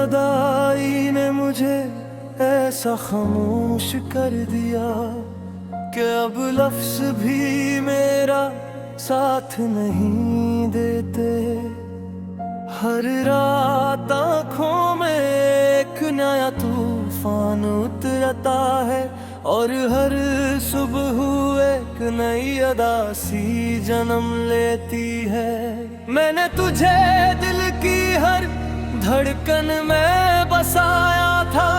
जुदाई ने मुझे ऐसा खामोश कर दिया कि अब लफ्ज भी मेरा साथ नहीं देते। हर रात आँखों में एक नया तूफान उतरता है और हर सुबह एक नई अदा सी जन्म लेती है। मैंने तुझे दिल की हर धड़कन में बसाया था,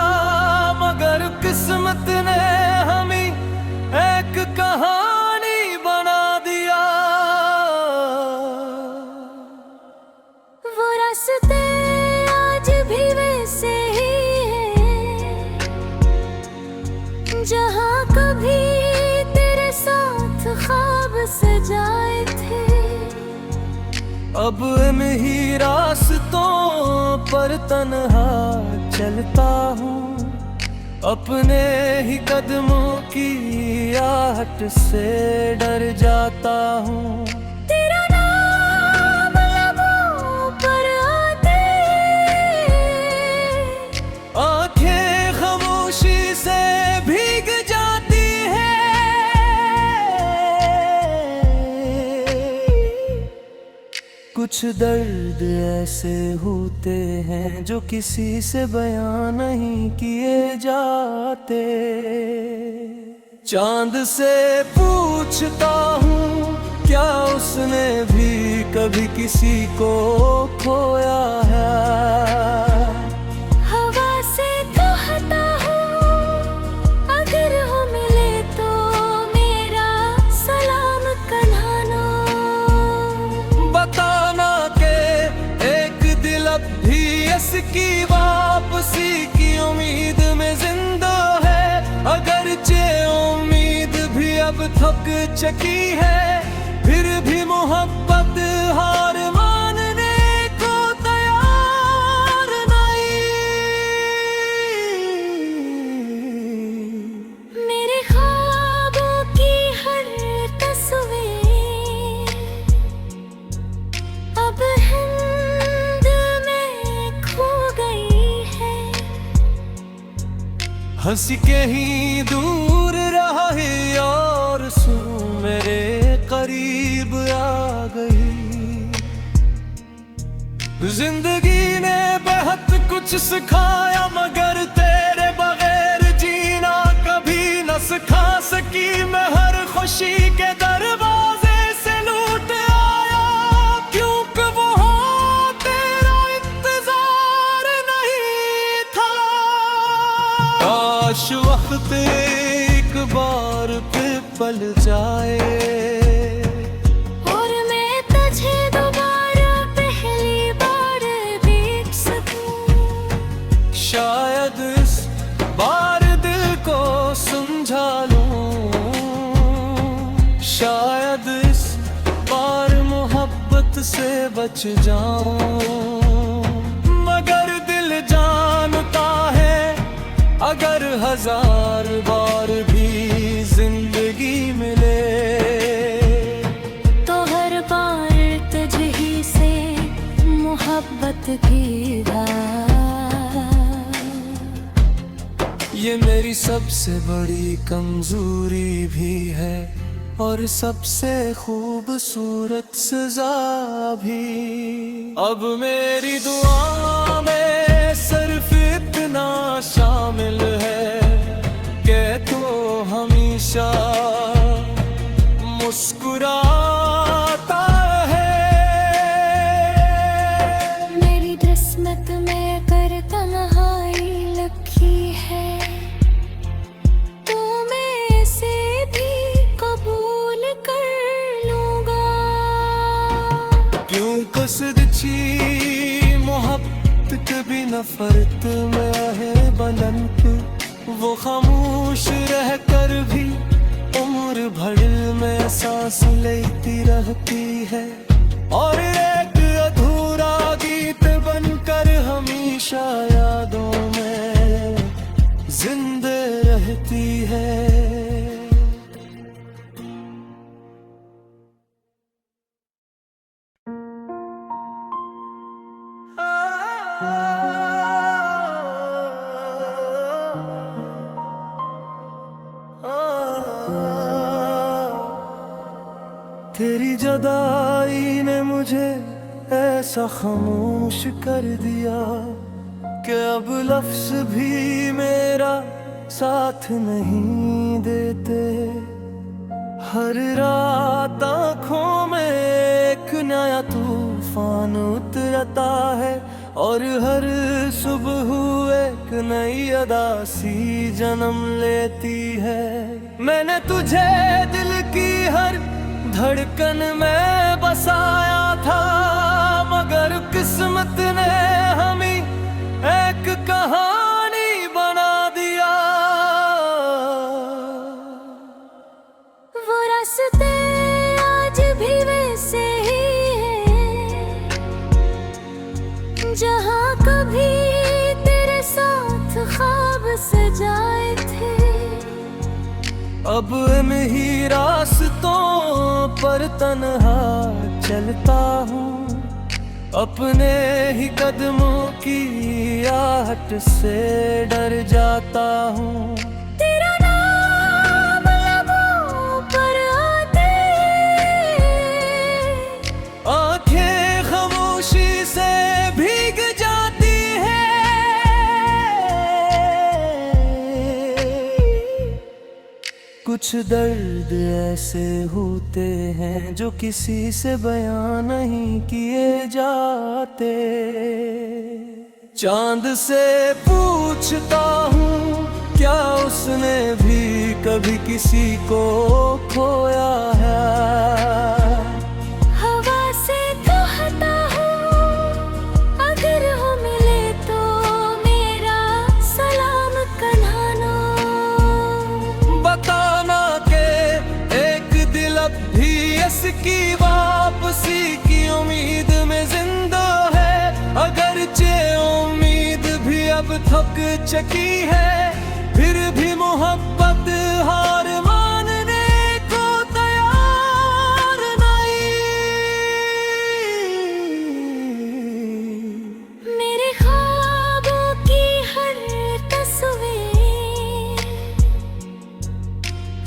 मगर किस्मत ने हमें एक कहानी बना दिया। वो रास्ते आज भी वैसे ही हैं जहाँ कभी तेरे साथ ख्वाब सजाए थे। अब इन्हीं रास्तों पर तन्हा चलता हूँ, अपने ही कदमों की आहट से डर जाता हूँ। तेरा नाम लबों पर आते आंखें खामोशी से भीग जाती हैं। कुछ दर्द ऐसे होते हैं जो किसी से बयां नहीं किए जाते। चांद से पूछता हूँ क्या उसने भी कभी किसी को खोया है। हवा से कहता हूँ अगर हो मिले तो मेरा सलाम कहना। बताना के एक दिल अब भी इसकी वापसी की उम्मीद में जिंदा है। अगरचे उम्मीद भी अब थक चुकी है, फिर भी मोहब्बत हार मानने को तैयार नहीं। मेरे ख्वाबों की हर तस्वीर अब हिंद में खो गई है। हंस के ही दूर रहा है और सू मेरे करीब आ गई। जिंदगी ने बहुत कुछ सिखाया, मगर तेरे बगैर जीना कभी न सिखा सकी। मैं हर खुशी के दरवाजे से लूट आया, क्योंकि वहाँ तेरा इंतजार नहीं था। काश वक्त एक बार फिर पल जाए और मैं तुझे दोबारा पहली बार देख सकूं। शायद इस बार दिल को समझा लूं, शायद इस बार मोहब्बत से बच जाऊं। मगर दिल जानता है अगर हजार बार भी जिंदगी मिले तो हर बार तुझे ही से मोहब्बत की ये मेरी सबसे बड़ी कमजोरी भी है और सबसे खूबसूरत सजा भी। अब मेरी दुआ में सिर्फ इतना शामिल है कि तू हमेशा मुस्कुराता है। मेरी किस्मत में कर तन्हाई लिखी है, तो मैं इसे भी कबूल कर लूंगा। क्यों कसरची मोहब्बत कभी नफरत में है बुलंद, वो खामोश रह कर भी उम्र भर में सांस लेती रहती है। और एक अधूरा गीत बनकर हमेशा यादों में जिंदे रहती है। जुदाई ने मुझे ऐसा खामोश कर दिया कि अब लफ्ज भी मेरा साथ नहीं देते। हर रात आँखों में एक नया तूफान उतरता है और हर सुबह एक नई अदा सी जन्म लेती है। मैंने तुझे दिल की हर धड़कन में बसाया था, मगर किस्मत ने हमें एक कहानी बना दिया। वो रास्ते आज भी वैसे ही हैं जहाँ कभी तेरे साथ ख्वाब सजाए थे। अब इन्हीं रास्तों पर तन्हा चलता हूँ, अपने ही कदमों की आहट से डर जाता हूँ। तेरा नाम लबों पर आते आंखें खामोशी से भीग जाती हैं। कुछ दर्द ऐसे होते हैं जो किसी से बयां नहीं किए जाते। चांद से पूछता हूँ क्या उसने भी कभी किसी को खोया है। हवा से कहता हूँ अगर हो मिले तो मेरा सलाम कहना। बताना के एक दिल अब भी इसकी वापसी की उम्मीद में जिंदा है। अगरचे उम्मीद भी अब थक चुकी है, फिर भी मोहब्बत हार मानने को तैयार नहीं। मेरे ख्वाबों की हर तस्वीर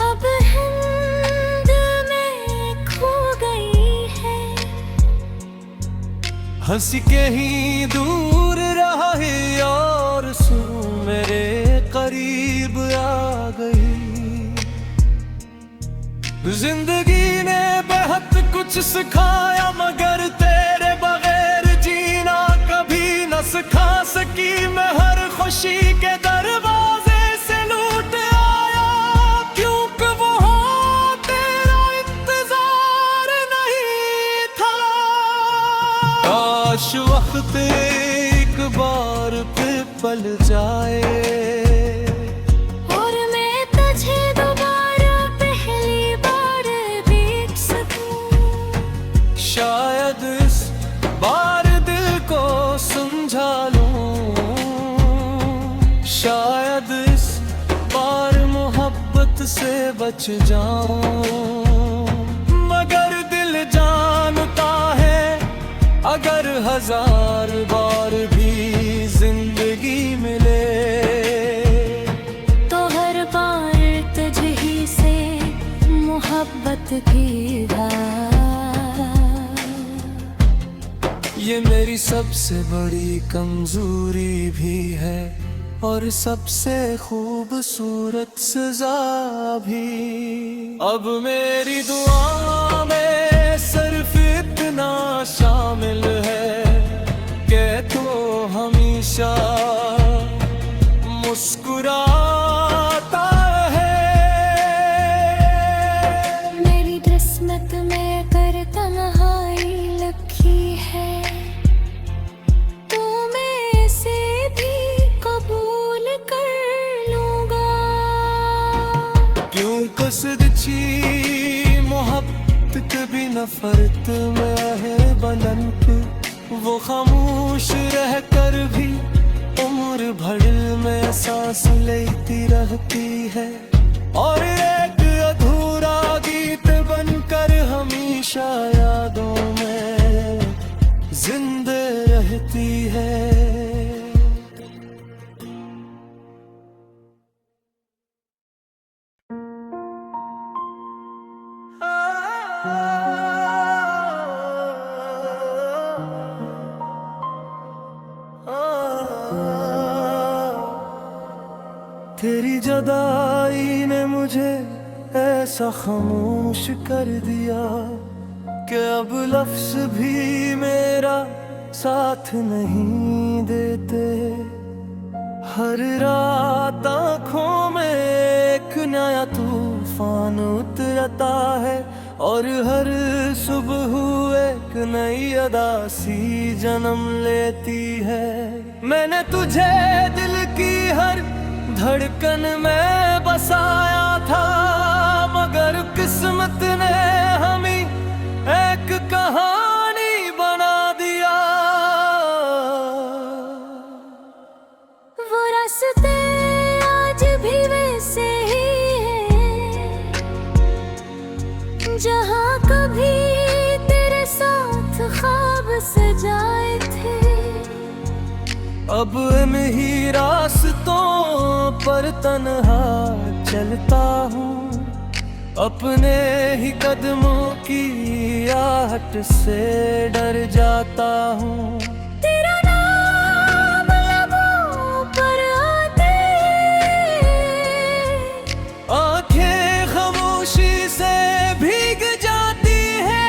अब हिंद में खो गई है। हंस के ही दूर रहा है और सू मेरे करीब आ गई। जिंदगी ने बहुत कुछ सिखाया, मगर तेरे बगैर जीना कभी न सिखा सकी। मैं हर खुशी के दरवाजे से लूट आया, क्योंकि वहाँ तेरा इंतजार नहीं था। काश वक्त एक बार फिर पल जाए और मैं तुझे दोबारा पहली बार देख सकूं। शायद इस बार दिल को समझा लूं, शायद इस बार मोहब्बत से बच जाऊं। मगर दिल जानता है अगर हजार बार भी जिंदगी मिले तो हर बार तुझही से मोहब्बत की धार। ये मेरी सबसे बड़ी कमजोरी भी है और सबसे खूबसूरत सजा भी। अब मेरी दुआ में सिर्फ इतना शामिल है कि तू हमेशा मुस्कुराता है। मेरी किस्मत में कर तन्हाई लिखी है, तो मैं इसे भी कबूल कर लूंगा। क्यों कसदची मोहब्बत भी नफरत में है बुलंद। वो खामोश रहकर भी उम्र भर में सांस लेती रहती है, और एक अधूरा गीत बनकर हमेशा यादों में जिंदा रहती है। तेरी जुदाई ने मुझे ऐसा खामोश कर दिया कि अब लफ्ज भी मेरा साथ नहीं देते। हर रात आँखों में एक नया तूफान उतरता है और हर सुबह एक नई अदा सी जन्म लेती है। मैंने तुझे दिल की हर धड़कन में बसाया था, मगर किस्मत ने हमें एक कहानी बना दिया। वो रास्ते आज भी वैसे ही हैं जहाँ कभी तेरे साथ ख्वाब सजाए थे। अब इन्हीं रास्तों पर तन्हा चलता हूँ, अपने ही कदमों की आहट से डर जाता हूँ। तेरा नाम लबों पर आते आंखें खामोशी से भीग जाती है।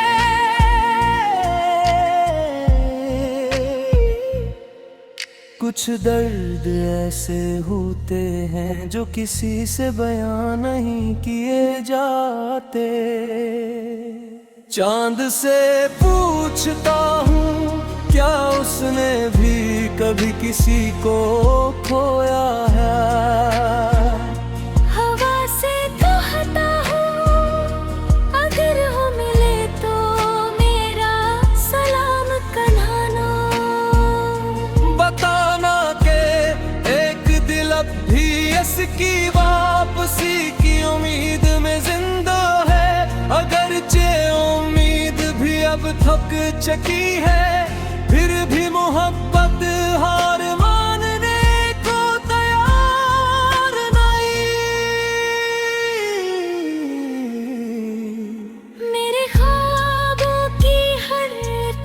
कुछ दर्द ऐसे होते हैं जो किसी से बयां नहीं किए जाते। चांद से पूछता हूँ क्या उसने भी कभी किसी को खोया है। हवा से कहता हूँ अगर हो मिले तो मेरा सलाम कहना। बताना के एक दिल अब भी इसकी वापसी की उम्मीद में जिंदा है। अगरचे उम्मीद भी अब थक चुकी है, फिर भी मोहब्बत हार मानने को तैयार नहीं। मेरे ख्वाबों की हर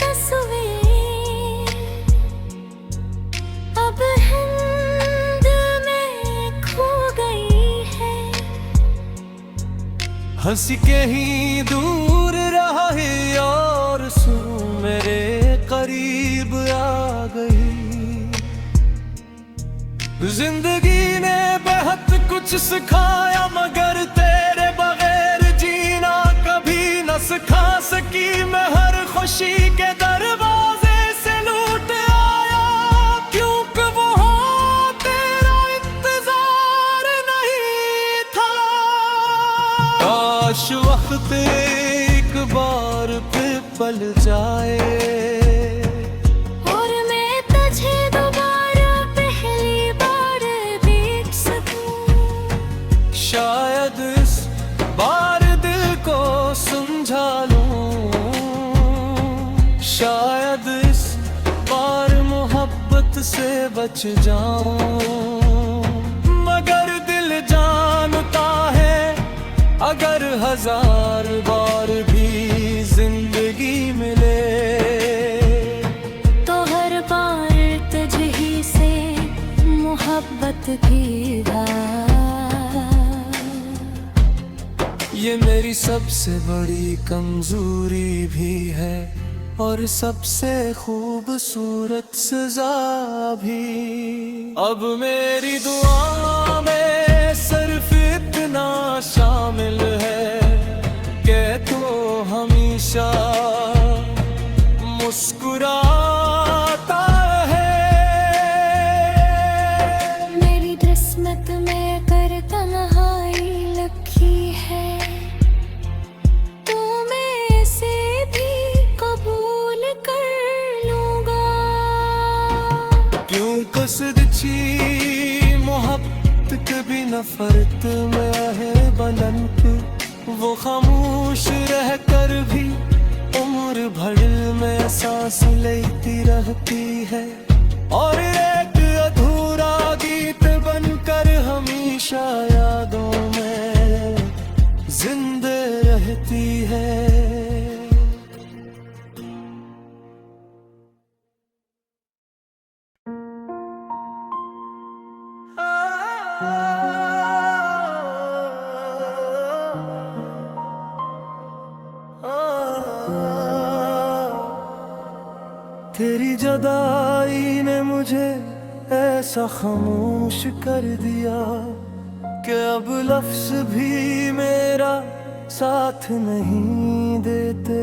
तस्वीर अब हिंद में खो गई है। हंस के ही दूर रहा है और सू मेरे करीब आ गई। जिंदगी ने बहुत कुछ सिखाया, मगर तेरे बगैर जीना कभी न सिखा सकी। मैं हर खुशी के दरवाजे से लूट आया, क्योंकि वहाँ तेरा इंतजार नहीं था। काश वक्त एक बार फिर पल जाए और मैं तुझे दोबारा पहली बार देख सकूं। शायद इस बार दिल को समझा लूं, शायद इस बार मोहब्बत से बच जाऊं। मगर दिल जानता है अगर हजार बार भी जिंदगी मिले तो हर बार तुझही से मोहब्बत की ये मेरी सबसे बड़ी कमजोरी भी है और सबसे खूबसूरत सजा भी। अब मेरी दुआ में सिर्फ इतना शामिल है कि तू हमेशा मुस्कुराता है। मेरी किस्मत में कर तन्हाई लिखी है, तो मैं इसे भी कबूल कर लूंगा। क्यों कसदची मोहब्बत कभी नफरत में है बुलंद, वो खामोश रह कर भी उम्र भर में सांस लेती रहती है और एक अधूरा गीत बनकर हमेशा यादों में जिंदा रहती है। ah जुदाई ने मुझे ऐसा खामोश कर दिया कि अब लफ्ज भी मेरा साथ नहीं देते।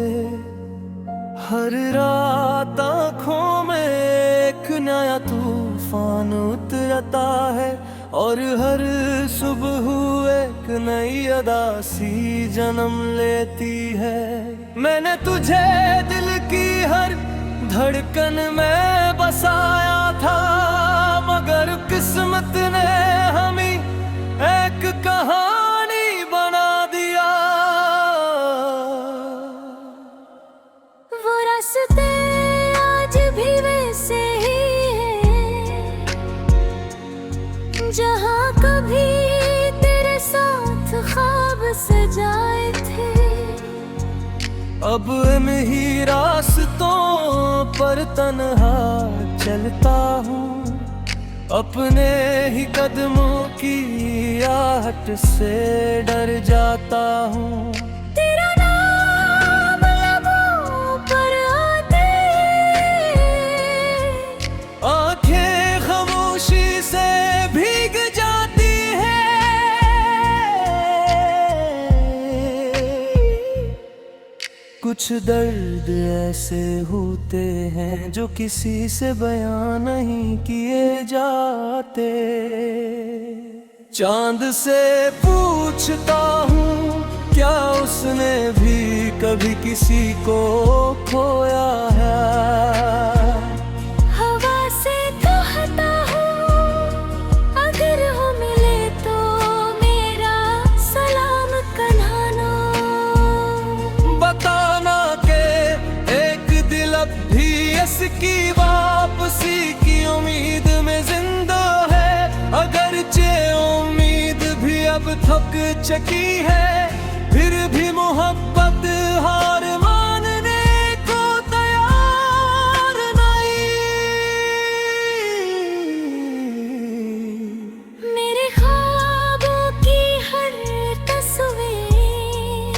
हर रात आँखों में एक नया तूफान उतरता है और हर सुबह एक नई अदा सी जन्म लेती है। मैंने तुझे दिल की हर धड़कन में बसाया था, मगर किस्मत ने हमें एक कहानी बना दिया। वो रास्ते आज भी वैसे ही हैं जहाँ कभी तेरे साथ ख्वाब सजाए थे। अब इन्हीं रास्तों पर तन्हा चलता हूँ, अपने ही कदमों की आहट से डर जाता हूँ। तेरा नाम लबों पर आते आंखें खामोशी से भीग जाती हैं। कुछ दर्द ऐसे होते हैं जो किसी से बयां नहीं किए जाते। चांद से पूछता हूँ क्या उसने भी कभी किसी को खोया है। हवा से कहता हूँ अगर हो मिले तो मेरा सलाम कहना। बताना के एक दिल अब भी इसकी वापसी की उम्मीद में जिंदा है। अगरचे उम्मीद भी अब थक चुकी है, फिर भी मोहब्बत हार मानने को तैयार नहीं। मेरे ख्वाबों की हर तस्वीर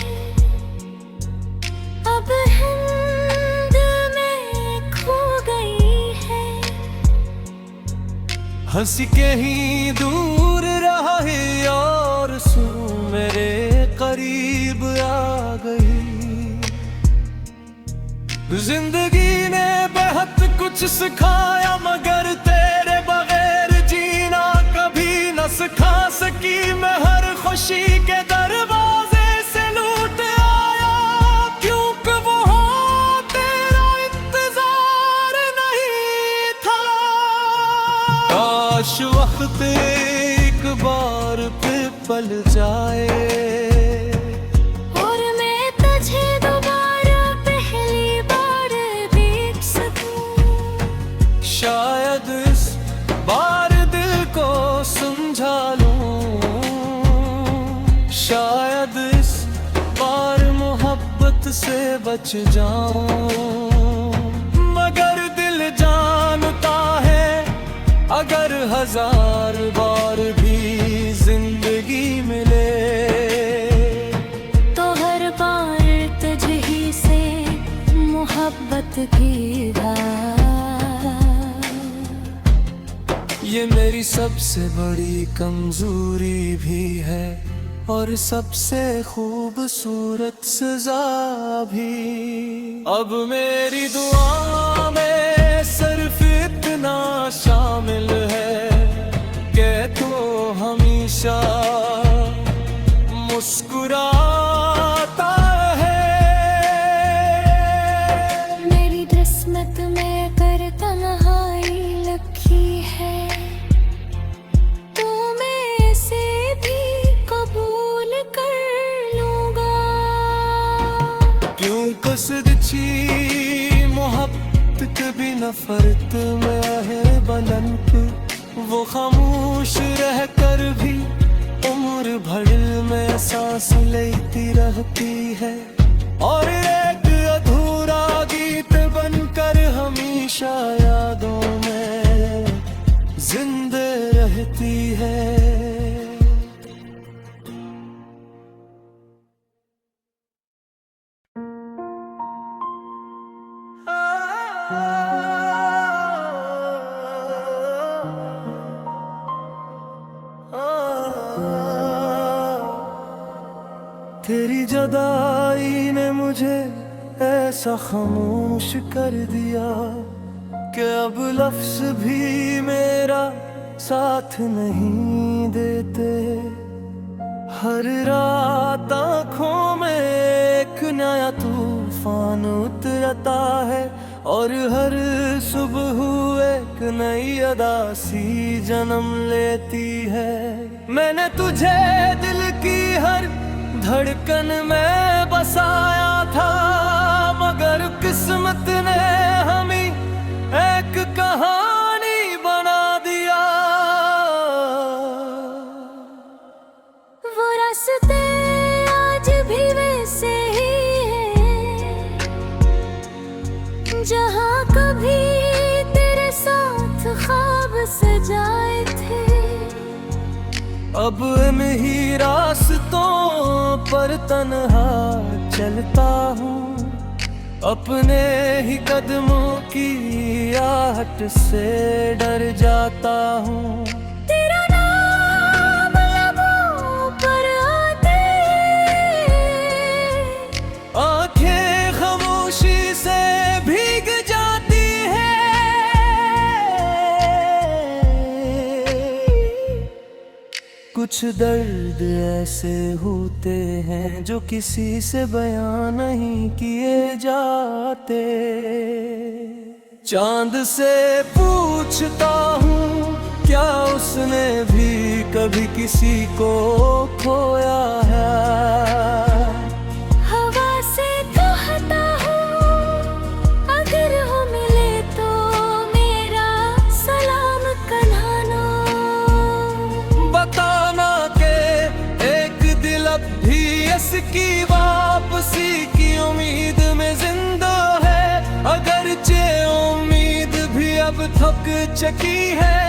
अब हिंद में खो गई है। हंस के ही दूर रहा है और सू मेरे करीब आ गई। जिंदगी ने बहुत कुछ सिखाया, मगर तेरे बगैर जीना कभी न सिखा सकी। मैं हर खुशी के दरवाजे से लूट आया, क्योंकि वहाँ तेरा इंतजार नहीं था। काश वक्त एक बार फिर पल जाए और मैं तुझे दोबारा पहली बार देख सकूं। शायद इस बार दिल को समझा लूं, शायद इस बार मोहब्बत से बच जाऊं। मगर दिल जानता है अगर हजार बार भी जिंदगी मिले तो हर बार तुझही से मोहब्बत की धार। ये मेरी सबसे बड़ी कमजोरी भी है और सबसे खूबसूरत सजा भी। अब मेरी दुआ में सिर्फ इतना शामिल है कि तू हमेशा मुस्कुराता है। मेरी किस्मत में कर तन्हाई लिखी है, तो मैं इसे भी कबूल कर लूंगा। क्यों कसदची मोहब्बत भी नफरत में है बुलंद। वो खामोश रह कर भी उम्र भर में सांस लेती रहती है, और एक अधूरा गीत बनकर हमेशा यादों में जिंदा रहती है। तेरी जुदाई ने मुझे ऐसा खामोश कर दिया कि अब लफ्ज भी मेरा साथ नहीं देते। हर रात आँखों में एक नया तूफान उतरता है और हर सुबह एक नई अदा सी जन्म लेती है। मैंने तुझे दिल की हर धड़कन में बसाया था, मगर किस्मत ने हमें एक कहानी बना दिया। वो रास्ते आज भी वैसे ही हैं जहाँ कभी तेरे साथ ख्वाब सजाए थे। अब इन्हीं रास्तों पर तन्हा चलता हूँ, अपने ही कदमों की आहट से डर जाता हूँ। तेरा नाम लबों पर आते आंखें खामोशी से भीग जाती है। कुछ दर्द ऐसे होते हैं जो किसी से बयां नहीं किए जाते। चांद से पूछता हूँ क्या उसने भी कभी किसी को खोया है। हवा से कहता हूँ अगर हो मिले तो मेरा सलाम कहना। बताना के एक दिल अब भी इसकी वापसी की उम्मीद में जिंदा है। अगरचे उम्मीद भी अब थक चुकी है,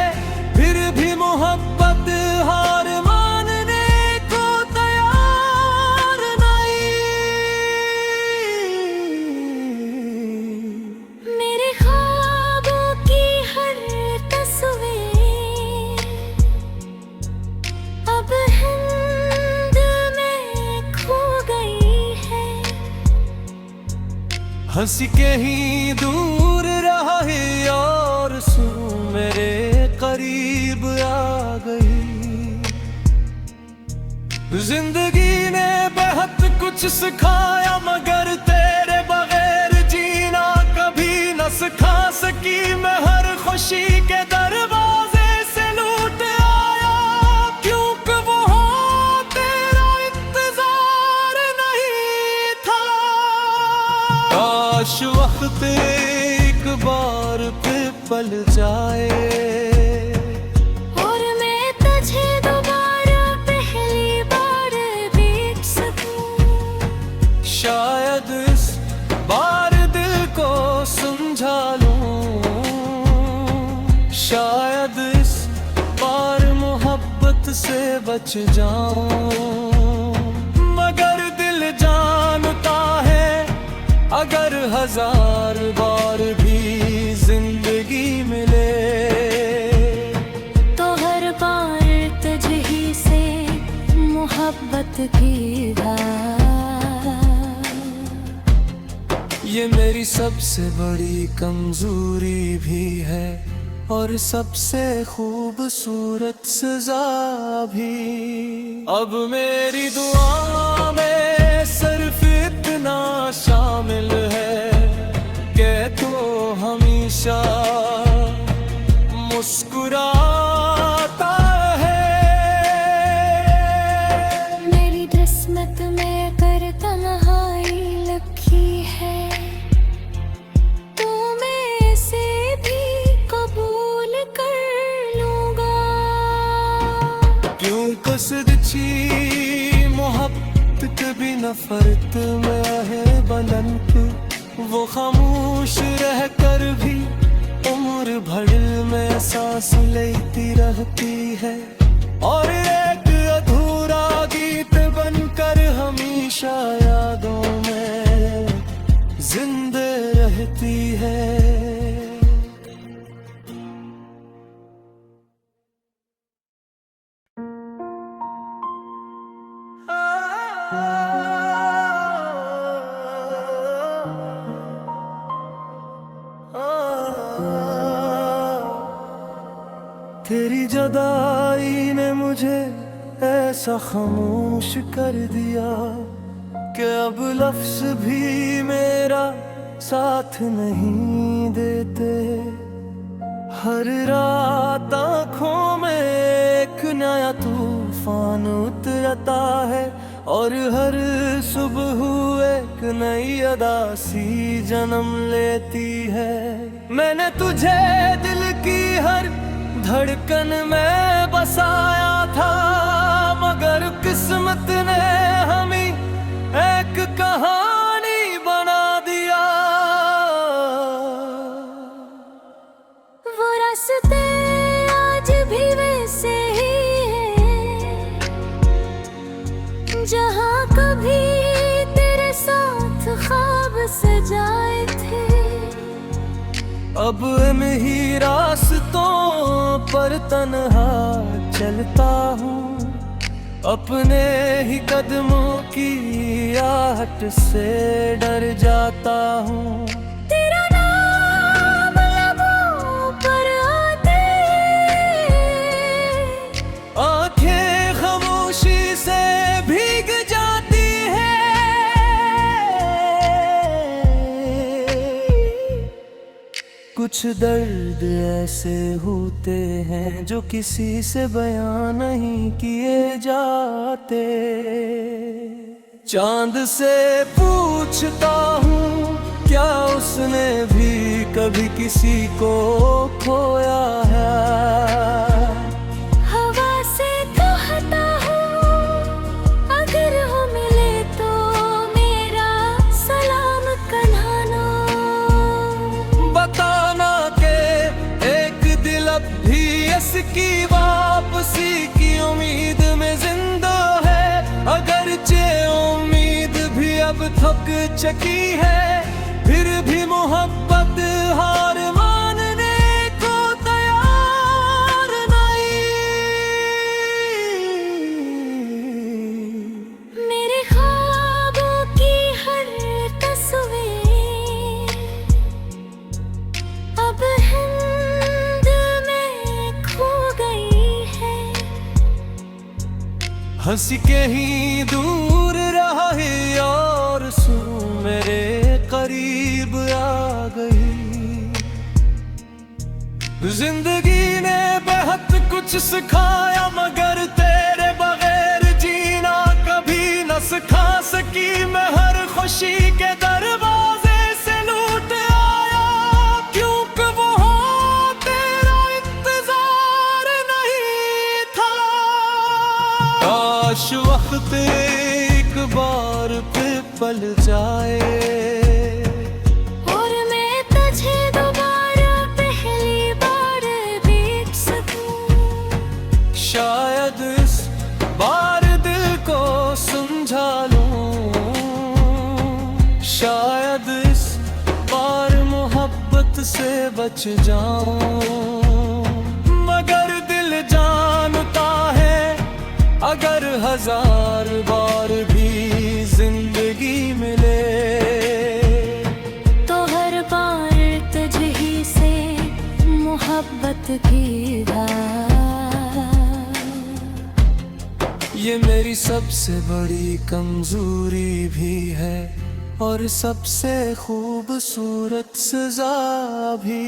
फिर भी मोहब्बत हार मानने को तैयार नहीं। मेरे ख्वाबों की हर तस्वीर अब हिंद में खो गई है। हंस के ही दूर रहा है और सू मेरे करीब आ गई। जिंदगी ने बहुत कुछ सिखाया, मगर तेरे बगैर जीना कभी न सिखा सकी। मैं हर खुशी के दरवाजे से लूट आया, क्योंकि वहाँ तेरा इंतजार नहीं था। काश वक्त एक बार फिर पल जाए और मैं तुझे दोबारा पहली बार देख सकूं। शायद इस बार दिल को समझा लूं, शायद इस बार मोहब्बत से बच जाऊं। मगर दिल जानता है अगर हजार बार भी जिंदगी मिले तो हर बार तुझही से मोहब्बत की धार। ये मेरी सबसे बड़ी कमजोरी भी है और सबसे खूबसूरत सजा भी। अब मेरी दुआ में सिर्फ इतना शामिल है कि तू हमेशा मुस्कुराता है। मेरी किस्मत में कर तन्हाई लिखी है, तो मैं इसे भी कबूल कर लूंगा। क्यों कसरची मोहब्बत भी नफरत में है बुलंद। वो खामोश रह कर भी उम्र भर में सांस लेती रहती है, और एक अधूरा गीत बनकर हमेशा यादों में जिंदा रहती है। ah जुदाई ने मुझे ऐसा खामोश कर दिया कि अब लफ्ज भी मेरा साथ नहीं देते। हर रात आँखों में एक नया तूफान उतरता है और हर सुबह एक नई अदा सी जन्म लेती है। मैंने तुझे दिल की हर धड़कन में बसाया था, मगर किस्मत ने हमें एक कहानी बना दिया। वो रास्ते आज भी वैसे ही हैं जहाँ कभी तेरे साथ ख्वाब सजाए थे। अब इन्हीं रास्तों पर तन्हा चलता हूँ, अपने ही कदमों की आहट से डर जाता हूँ। तेरा नाम लबों पर आते आंखें खामोशी से भीग जाती है। कुछ दर्द ऐसे होते हैं जो किसी से बयां नहीं किए जाते। चांद से पूछता हूँ क्या उसने भी कभी किसी को खोया है। हवा से कहता हूँ अगर हो मिले तो मेरा सलाम कहना। बताना के एक दिल अब भी इसकी वापसी की उम्मीद में जिंदा है। अगरचे उम्मीद भी अब थक चुकी है, फिर भी मोहब्बत हार मानने को तैयार नहीं। मेरे ख्वाबों की हर तस्वीर अब हिंद में खो गई है। हंस के ही दूर रहा है और सू मेरे करीब आ गई। जिंदगी ने बहुत कुछ सिखाया, मगर तेरे बगैर जीना कभी न सिखा सकी। मैं हर खुशी के दरवाजे से लूट आया, क्योंकि वहाँ तेरा इंतजार नहीं था। काश वक्त एक बार फिर पल जाए और मैं तुझे दोबारा पहली बार देख सकूं। शायद इस बार दिल को समझा लूं, शायद इस बार मोहब्बत से बच जाऊं। मगर दिल जानता है अगर हजार बार भी जिंदगी मिले तो हर बार तुझे ही से मोहब्बत की धार। ये मेरी सबसे बड़ी कमजोरी भी है और सबसे खूबसूरत सजा भी।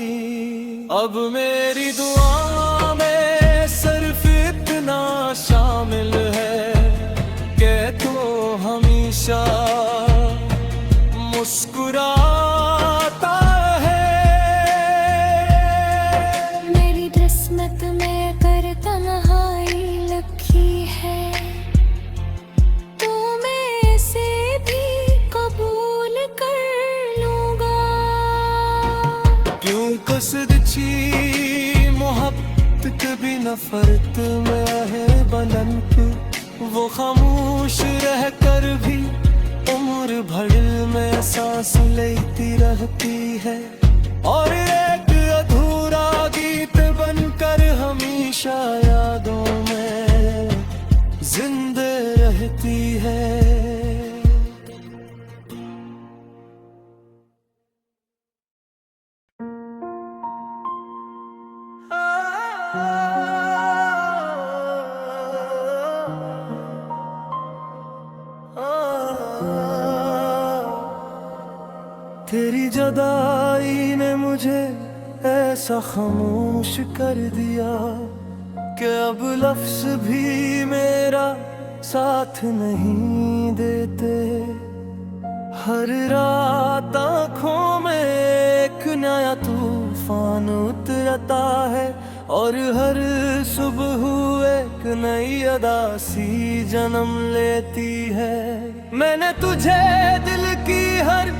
अब मेरी दुआ में सिर्फ इतना शामिल है कि तू हमेशा मुस्कुराता है। मेरी किस्मत में कर तन्हाई लिखी है, तो मैं इसे भी कबूल कर लूंगा। क्यों कसरची मोहब्बत भी नफरत में है बुलंद, वो खामोश रह कर भी उम्र भर में सांस लेती रहती है। और एक अधूरा गीत बनकर हमेशा यादों में जिंदा रहती है। तेरी जुदाई ने मुझे ऐसा खामोश कर दिया कि अब लफ्ज भी मेरा साथ नहीं देते। हर रात आँखों में एक नया तूफान उतरता है और हर सुबह एक नई अदा सी जन्म लेती है। मैंने तुझे दिल की हर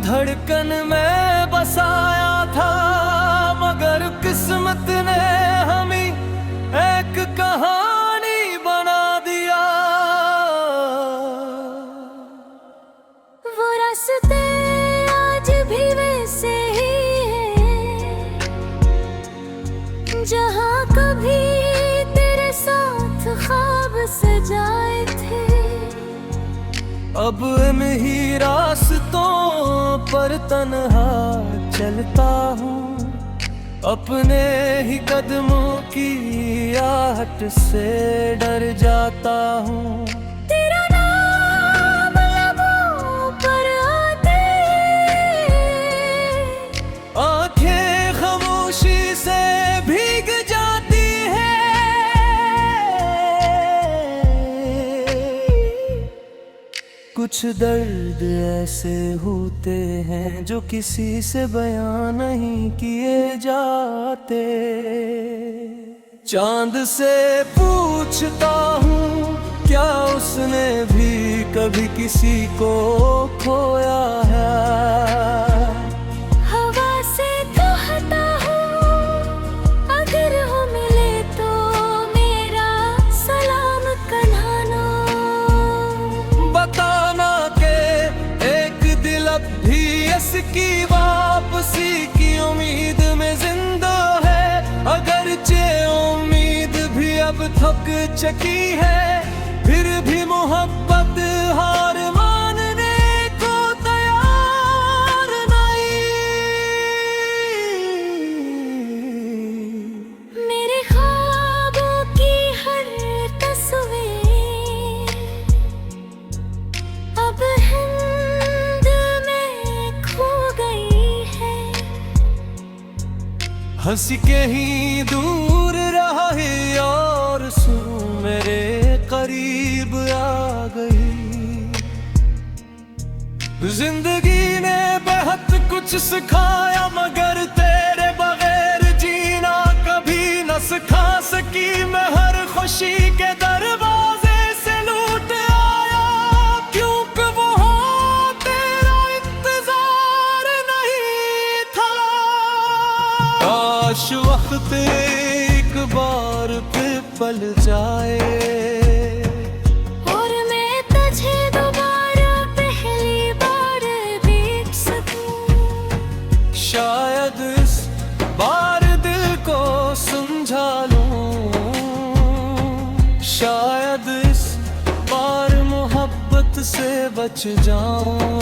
धड़कन में बसाया था, मगर किस्मत ने हमें एक कहानी बना दिया। वो रास्ते आज भी वैसे ही हैं जहाँ कभी तेरे साथ ख्वाब सजाए थे। अब इन्हीं रास्तों पर तन्हा चलता हूँ, अपने ही कदमों की आहट से डर जाता हूँ। तेरा नाम लबों पर आते आंखें खामोशी से भीग जाती है। कुछ दर्द ऐसे होते हैं जो किसी से बयां नहीं किए जाते। चांद से पूछता हूँ क्या उसने भी कभी किसी को खोया है। हवा से कहता हूँ अगर हो मिले तो मेरा सलाम कहना। बताना के एक दिल अब भी इसकी वापसी की उम्मीद में जिंदा है। अगरचे उम्मीद भी अब थक चुकी है, फिर भी मोहब्बत हार मानने को तैयार नहीं। मेरे ख्वाबों की हर तस्वीर अब हिंद में खो गई है। हंस के ही दूर रहा है और सू मेरे करीब आ गई। जिंदगी ने बहुत कुछ सिखाया, मगर तेरे बगैर जीना कभी न सिखा सकी। मैं हर खुशी के दरवाजे से लूट आया, क्योंकि वो तेरा इंतजार नहीं था। काश वक्त एक बार फिर पल जाए और मैं तुझे दोबारा पहली बार देख सकूं। शायद इस बार दिल को समझा लूं, शायद इस बार मोहब्बत से बच जाऊं।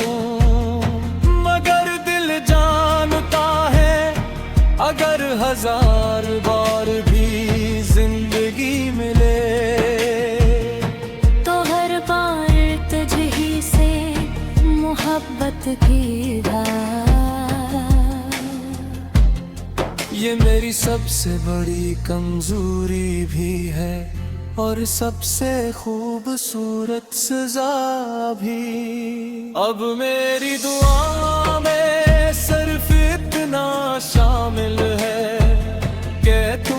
मगर दिल जानता है अगर हजार बार भी जिंदगी मिले तो हर बार तुझही से मोहब्बत की धार। ये मेरी सबसे बड़ी कमजोरी भी है और सबसे खूबसूरत सजा भी। अब मेरी दुआ में सिर्फ इतना शामिल है कि तू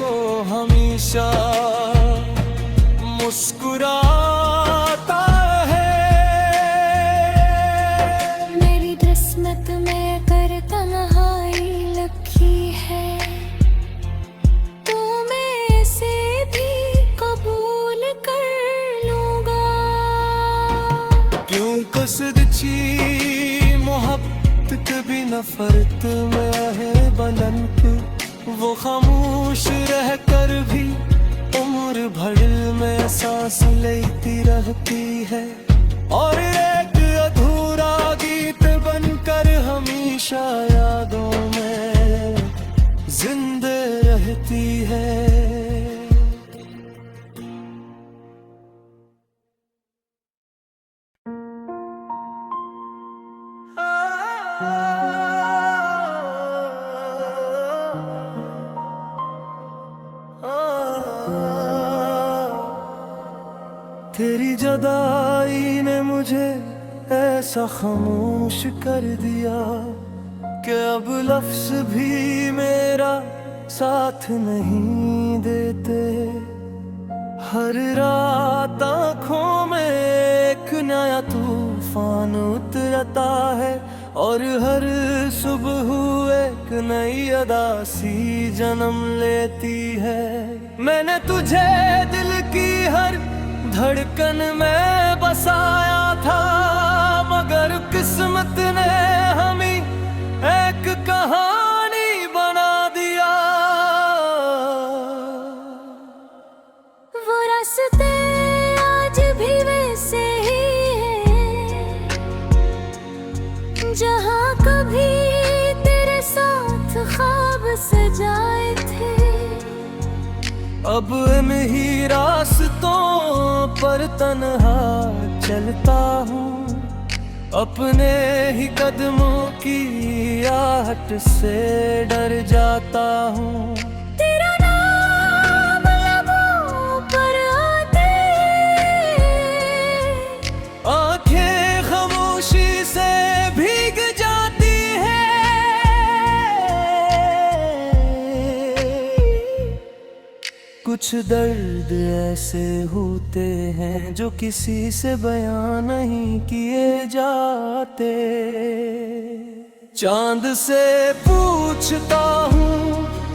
हमेशा मुस्कुराता है। मेरी किस्मत में कर तन्हाई लिखी है, तो मैं इसे भी कबूल कर लूंगा। क्यों कसदची मोहब्बत कभी नफरत में है बुलंद, वो खामोश रहकर भी उम्र भर में सांस लेती रहती है। और एक अधूरा गीत बनकर हमेशा यादों में जिंदा रहती है। तेरी जुदाई ने मुझे ऐसा खामोश कर दिया कि अब लफ्ज भी मेरा साथ नहीं देते। हर रात आँखों में एक नया तूफान उतरता है और हर सुबह एक नई अदा सी जन्म लेती है। मैंने तुझे दिल की हर धड़कन में बसाया था, मगर किस्मत ने हमें एक कहानी बना दिया। वो रास्ते आज भी वैसे ही हैं जहाँ कभी तेरे साथ ख्वाब सजाए थे। अब इन्हीं रास्तों पर तन्हा चलता हूँ, अपने ही कदमों की आहट से डर जाता हूँ। तेरा नाम लबों पर आते आंखें खामोशी से भीग जाती है। कुछ दर्द ऐसे होते हैं जो किसी से बयां नहीं किए जाते। चांद से पूछता हूँ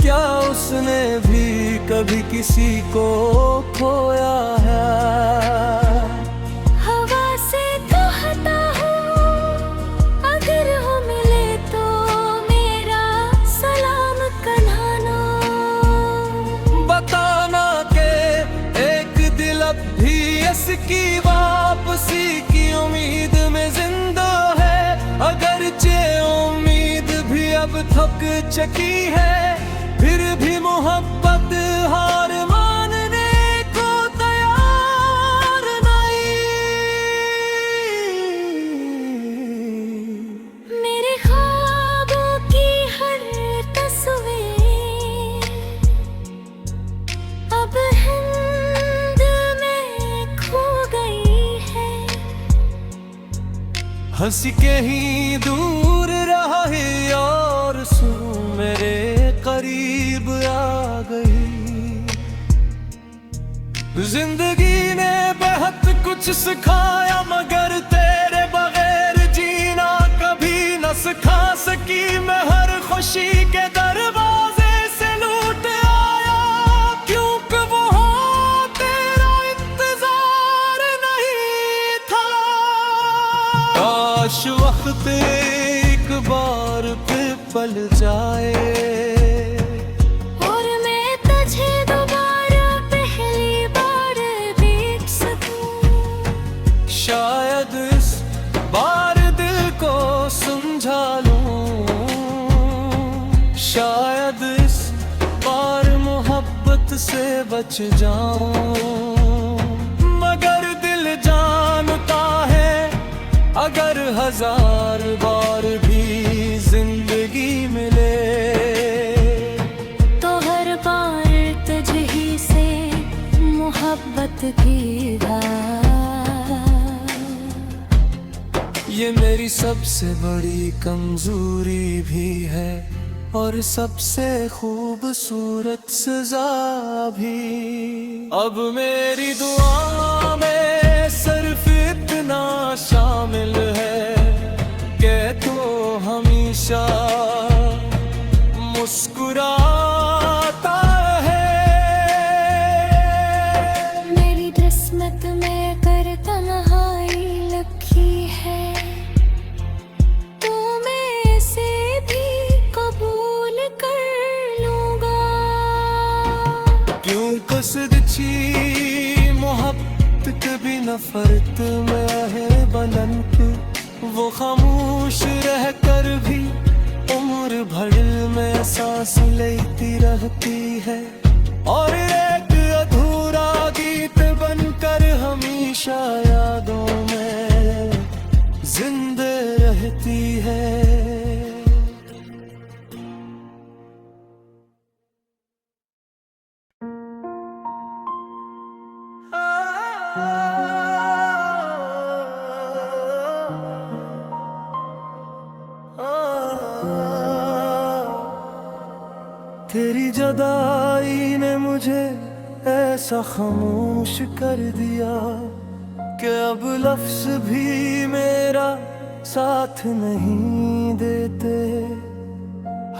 क्या उसने भी कभी किसी को खोया है। हवा से कहता हूँ अगर हो मिले तो मेरा सलाम कहना। बताना के एक दिल अब भी इसकी वापसी की उम्मीद में जिंदा है। अगरचे उम्मीद भी अब थक चुकी है, फिर भी मोहब्बत हार मानने को तैयार नहीं। मेरे ख्वाबों की हर तस्वीर अब हिंद में खो गई है। हंस के ही दूर रहा है और सू मेरे करीब आ गई। जिंदगी ने बहुत कुछ सिखाया, मगर तेरे बगैर जीना कभी न सिखा सकी। मैं हर खुशी के दरवाजे से लूट आया, क्योंकि वहाँ तेरा इंतजार नहीं था। काश वक्त एक बार फिर पल जाए और मैं तुझे दोबारा पहली बार देख सकूं। शायद इस बार दिल को समझा लूं, शायद इस बार मोहब्बत से बच जाऊं। मगर दिल जानता है अगर हजार बार भी जिंदगी मिले तो हर बार तुझही से मोहब्बत की धार। ये मेरी सबसे बड़ी कमजोरी भी है और सबसे खूबसूरत सजा भी। अब मेरी दुआ में सिर्फ इतना शामिल है कि तू हमेशा मुस्कुराता है। मेरी किस्मत में कर तन्हाई लिखी है, तो मैं इसे भी कबूल कर लूंगा। क्यों कसदची मोहब्बत भी नफरत में है बुलंद, वो खामोश रह कर भी उम्र भर में सांस लेती रहती है। और एक अधूरा गीत बनकर हमेशा यादों में जिंदा रहती है। ah जुदाई ने मुझे ऐसा खामोश कर दिया कि अब लफ्ज भी मेरा साथ नहीं देते।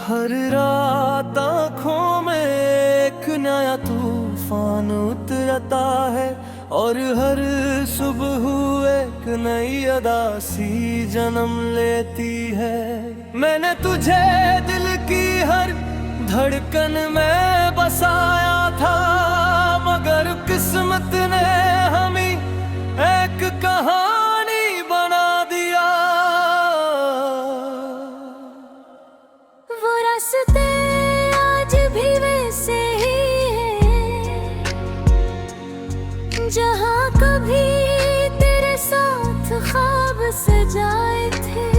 हर रात आँखों में एक नया तूफान उतरता है और हर सुबह एक नई अदा सी जन्म लेती है। मैंने तुझे दिल की हर धड़कन में बसाया था, मगर किस्मत ने हमें एक कहानी बना दिया। वो रास्ते आज भी वैसे ही हैं जहाँ कभी तेरे साथ ख्वाब सजाए थे।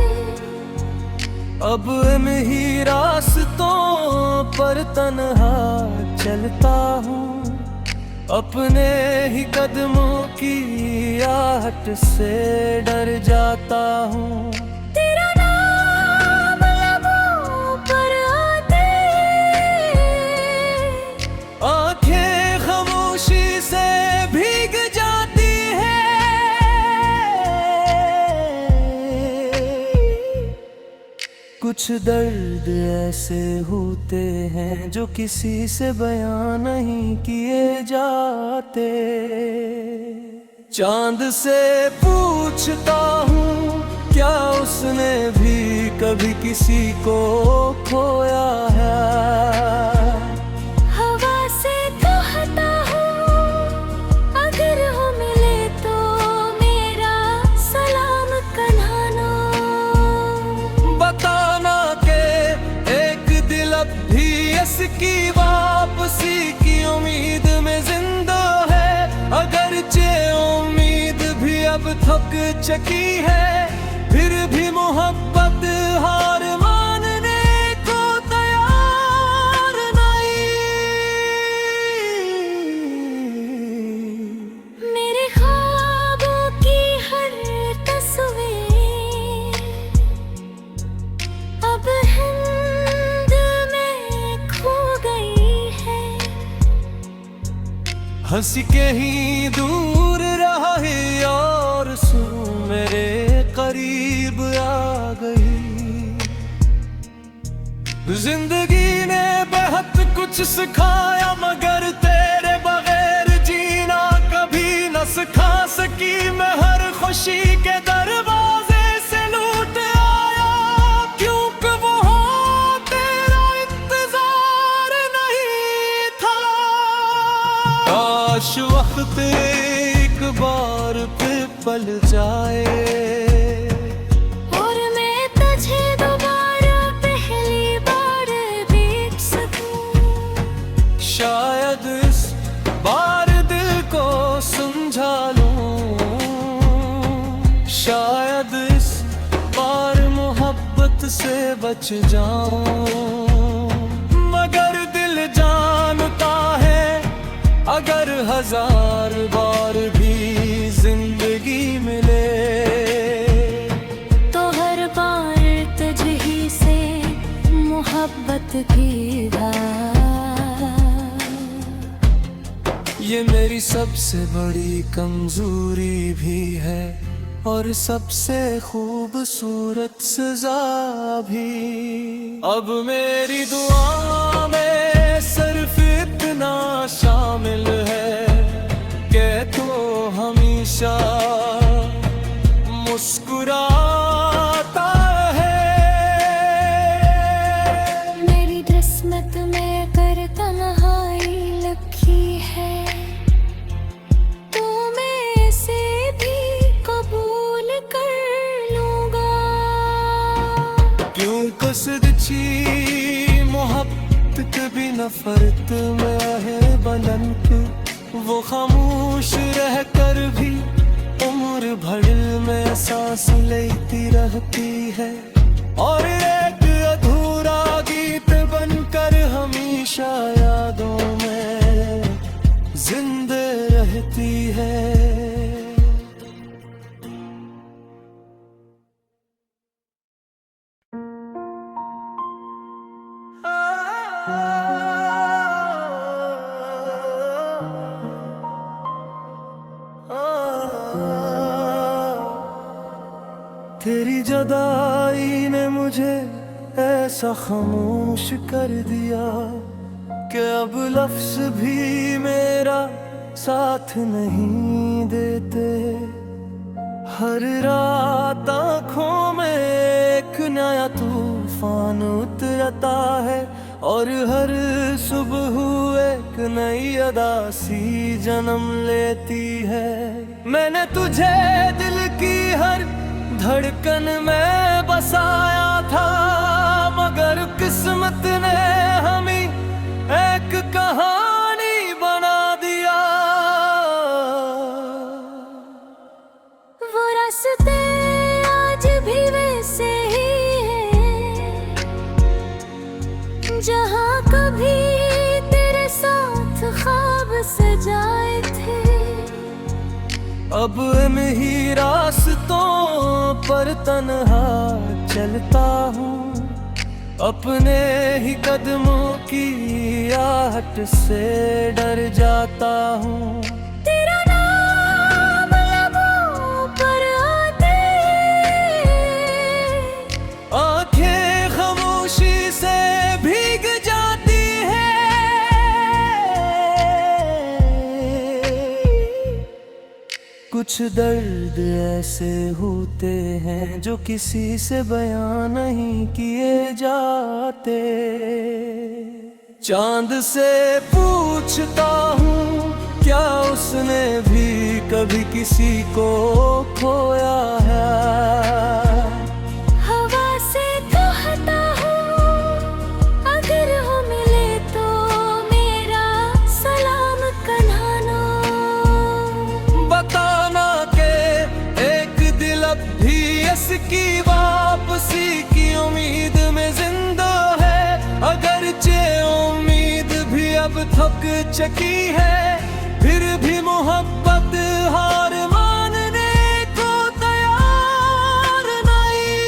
अब इन्हीं रास्तों पर तन्हा चलता हूँ, अपने ही कदमों की आहट से डर जाता हूँ। तेरा नाम लबों पर आते आंखें खामोशी से भीग जाती हैं। कुछ दर्द ऐसे होते हैं जो किसी से बयां नहीं किए जाते। चांद से पूछता हूँ क्या उसने भी कभी किसी को खोया है। हवा से कहता हूँ अगर हो मिले तो मेरा सलाम कहना। बताना के एक दिल अब भी इसकी वापसी की उम्मीद में जिंदा है। अगरचे उम्मीद भी अब थक चुकी है, फिर भी मोहब्बत हार मानने को तैयार नहीं। मेरे ख्वाबों की हर तस्वीर अब हिंद में खो गई है। हंस के ही दूर रहा है और सुन मेरे करीब आ गई। जिंदगी ने बहुत कुछ सिखाया, मगर तेरे बगैर जीना कभी न सिखा सकी। मैं हर खुशी के दरवाजे से लूट आया, क्योंकि वहाँ तेरा इंतजार नहीं था। काश वक्त एक बार फिर पल जाए और मैं तुझे दोबारा पहली बार देख सकूं। शायद इस बार दिल को समझा लूं, शायद इस बार मोहब्बत से बच जाऊं। मगर दिल जानता है अगर हजार बार भी जिंदगी मिले तो हर बार तुझही से मोहब्बत की धार। ये मेरी सबसे बड़ी कमजोरी भी है और सबसे खूबसूरत सजा भी। अब मेरी दुआ में सिर्फ इतना शामिल है कि तू हमेशा मुस्कुराता है। मेरी किस्मत में कर तन्हाई लिखी है, तो मैं इसे भी कबूल कर लूंगा। क्यों कसरची मोहब्बत भी नफरत में है बुलंद, वो खामोश रहकर भी उम्र भर में सांस लेती रहती है। और एक अधूरा गीत बनकर हमेशा यादों में जिंदा रहती है। तेरी जुदाई ने मुझे ऐसा खामोश कर दिया कि अब लफ्ज भी मेरा साथ नहीं देते। हर रात आँखों में एक नया तूफान उतरता है और हर सुबह एक नई अदा सी जन्म लेती है। मैंने तुझे दिल की हर धड़कन में बसाया था, मगर किस्मत ने हमें एक कहानी बना दिया। वो रास्ते आज भी वैसे ही हैं जहाँ कभी तेरे साथ ख्वाब सजाए थे। अब इन्हीं रास्तों पर तन्हा चलता हूँ, अपने ही कदमों की आहट से डर जाता हूँ। तेरा नाम लबों पर आते आंखें खामोशी से भीग जाती है। कुछ दर्द ऐसे होते हैं जो किसी से बयां नहीं किए जाते। चांद से पूछता हूँ क्या उसने भी कभी किसी को खोया है। हवा से कहता हूँ अगर हो मिले तो मेरा सलाम कहना। बताना के एक दिल अब भी इसकी वापसी की उम्मीद में जिंदा है। अगरचे उम्मीद भी अब थक चुकी है, फिर भी मोहब्बत हार मानने को तैयार नहीं।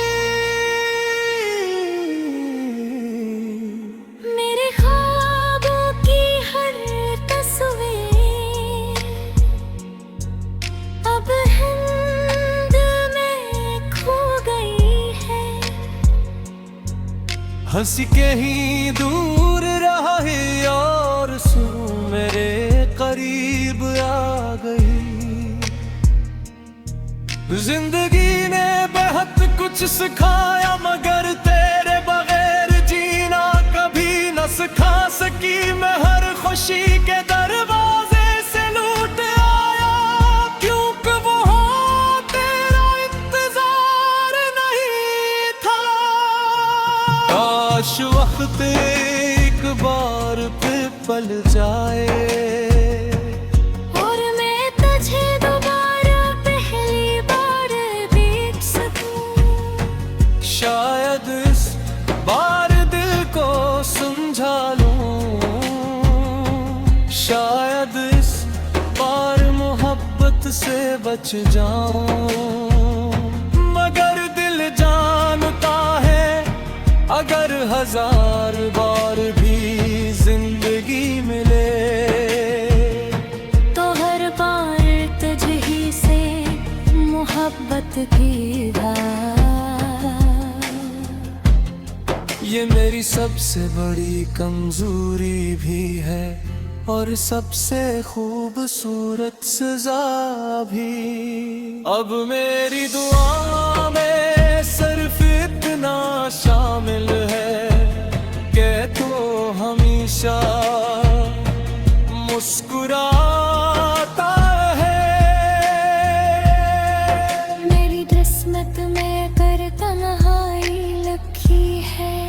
मेरे ख्वाबों की हर तस्वीर अब हिंद में खो गई है। हंस के ही दूर रहा है और सू मेरे करीब आ गई। जिंदगी ने बहुत कुछ सिखाया, मगर तेरे बगैर जीना कभी न सिखा सकी। मैं हर खुशी के दरवाजे से लूट आया, क्योंकि वहाँ तेरा इंतजार नहीं था। काश वक्त एक बार फिर पल जाए और मैं तुझे दोबारा पहली बार देख सकूं। शायद इस बार दिल को समझा लूं, शायद इस बार मोहब्बत से बच जाऊं। मगर दिल जानता है अगर हजार बार भी जिंदगी मिले तो हर बार तुझही से मोहब्बत की धार। ये मेरी सबसे बड़ी कमजोरी भी है और सबसे खूबसूरत सजा भी। अब मेरी दुआ में सिर्फ इतना शामिल है कि तू हमेशा मुस्कुराता है। मेरी किस्मत में कर तन्हाई लिखी है,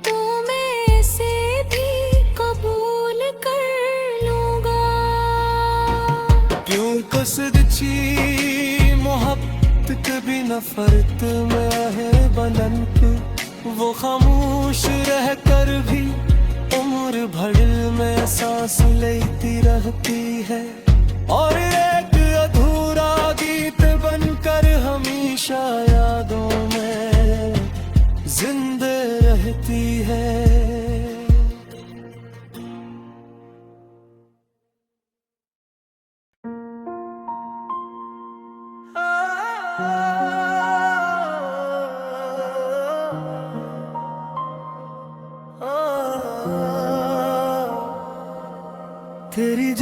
तो मैं इसे भी कबूल कर लूंगा। क्यों कसरची मोहब्बत कभी नफरत में है बुलंद, वो खामोश रह कर भी उम्र भर में सांस लेती रहती है। और एक अधूरा गीत बनकर हमेशा यादों में जिंदा रहती है। ah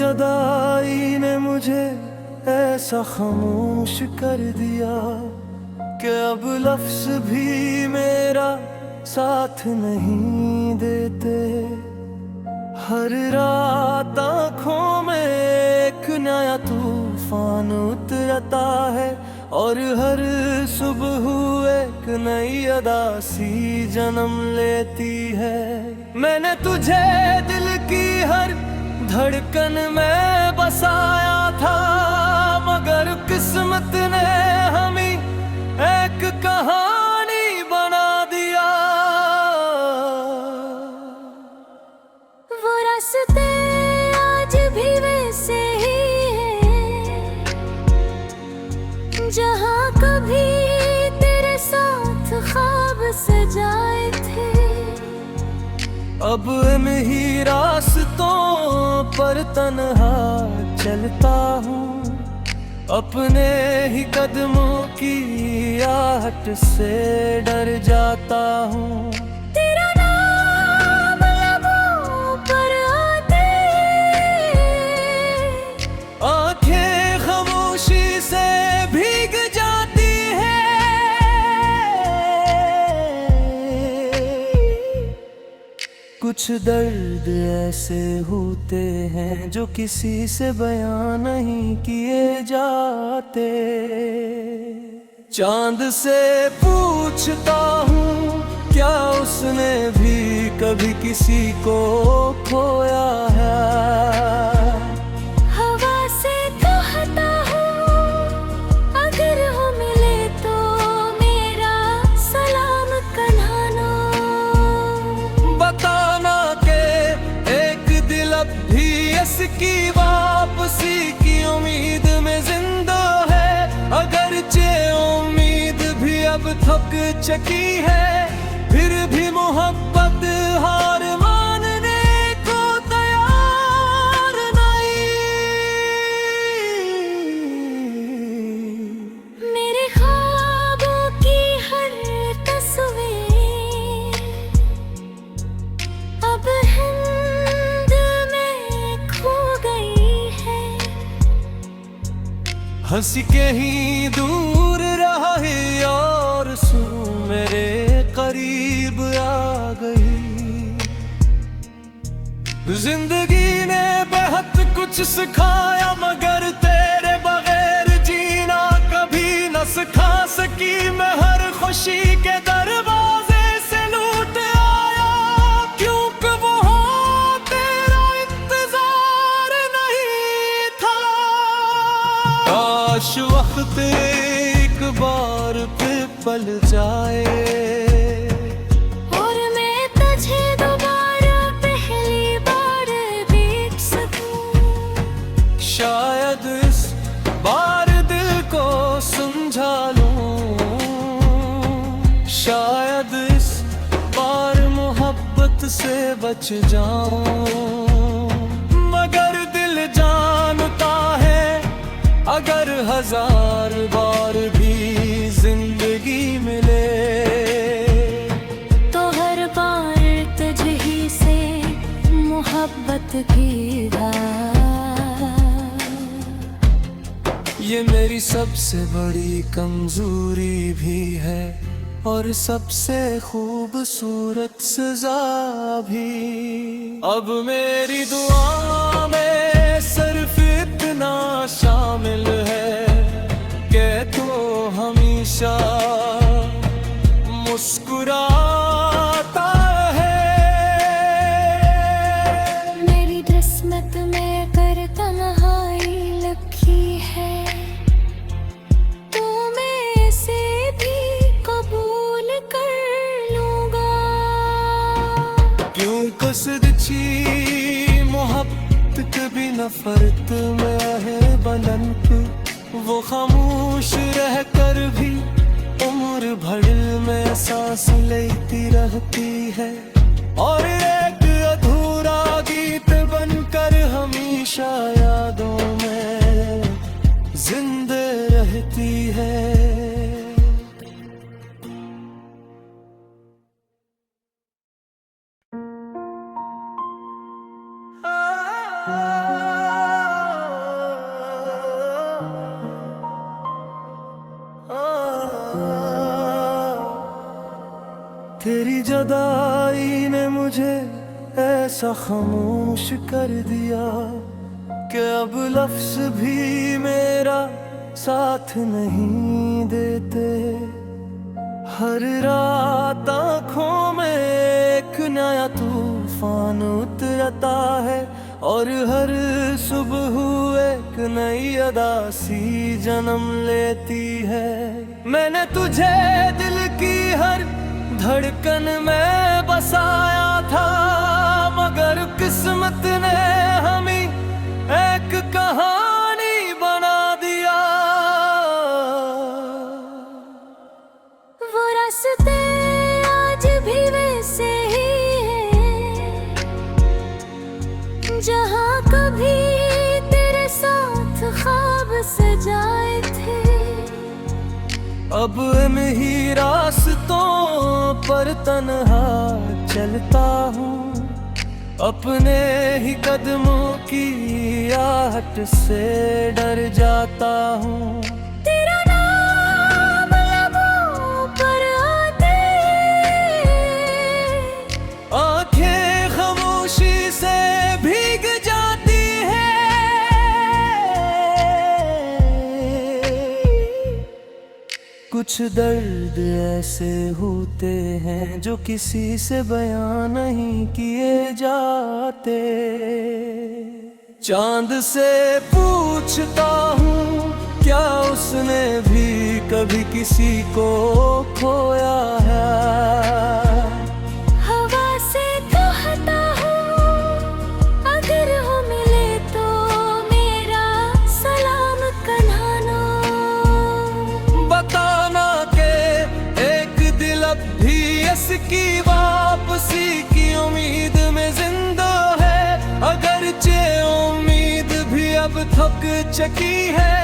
जुदाई ने मुझे ऐसा खामोश कर दिया कि अब लफ्ज भी मेरा साथ नहीं देते। हर रात आँखों में एक नया तूफान उतरता है और हर सुबह एक नई अदा सी जन्म लेती है। मैंने तुझे दिल की हर धड़कन में बसाया था, मगर किस्मत ने हमें एक कहानी बना दिया। वो रास्ते आज भी वैसे ही हैं जहाँ कभी तेरे साथ ख्वाब सजाए थे। अब इन्हीं रास्तों पर तन्हा चलता हूँ, अपने ही कदमों की आहट से डर जाता हूँ। तेरा नाम लबों पर आते आंखें खामोशी से भीग जाती कुछ दर्द ऐसे होते हैं जो किसी से बयां नहीं किए जाते। चांद से पूछता हूँ क्या उसने भी कभी किसी को खोया है। हवा से कहता हूँ अगर हो मिले तो मेरा सलाम कहना। बताना के एक दिल अब भी इसकी वापसी की उम्मीद में जिंदा है। अगरचे उम्मीद भी अब थक चुकी है, फिर भी मोहब्बत हार मानने को तैयार नहीं। मेरे ख्वाबों की हर तस्वीर अब हिंद में खो गई है। हंसी के ही दूर रहा है और सुर मेरे करीब आ गई। जिंदगी ने बहुत कुछ सिखाया, मगर तेरे बगैर जीना कभी न सिखा सकी। मैं हर खुशी के दरवाजे से लूट आया, क्योंकि वहाँ तेरा इंतजार नहीं था। काश वक्त एक बार फिर पल जाए और मैं तुझे दोबारा पहली बार देख सकूं। शायद इस बार दिल को समझा लूं, शायद इस बार मोहब्बत से बच जाऊं। मगर दिल जानता है अगर हजार बार भी जिंदगी मिले तो हर बार तुझही से मोहब्बत की धार। ये मेरी सबसे बड़ी कमजोरी भी है और सबसे खूबसूरत सजा भी। अब मेरी दुआ में सिर्फ इतना शामिल है कि तू हमेशा मुस्कुराता है। मेरी किस्मत में कर तन्हाई लिखी है, तो मैं इसे भी कबूल कर लूंगा। क्यों कसरची मोहब्बत भी नफरत में है बुलंद, वो खामोश रह कर भी उम्र भर में सांस लेती रहती है और एक अधूरा गीत बनकर हमेशा यादों में जिंदा रहती है। Ah तेरी जुदाई ने मुझे ऐसा खामोश कर दिया कि अब लफ्ज भी मेरा साथ नहीं देते। हर रात आँखों में एक नया तूफान उतरता है और हर सुबह एक नई अदा सी जन्म लेती है। मैंने तुझे दिल की हर धड़कन में बसाया था, मगर किस्मत ने हमें एक कहानी बना दिया। वो रास्ते आज भी वैसे ही हैं जहाँ कभी तेरे साथ ख्वाब सजाए थे। अब इन्हीं रास्तों पर तन्हा चलता हूँ, अपने ही कदमों की आहट से डर जाता हूँ। तेरा नाम लबों पर आते आंखें खामोशी से भीग जाती है। कुछ दर्द ऐसे होते हैं जो किसी से बयां नहीं किए जाते। चांद से पूछता हूँ क्या उसने भी कभी किसी को खोया है। हवा से कहता हूँ अगर हो मिले तो मेरा सलाम कहना। बताना के एक दिल अब भी इसकी वापसी की उम्मीद में जिंदा है। अगरचे उम्मीद भी अब थक चुकी है,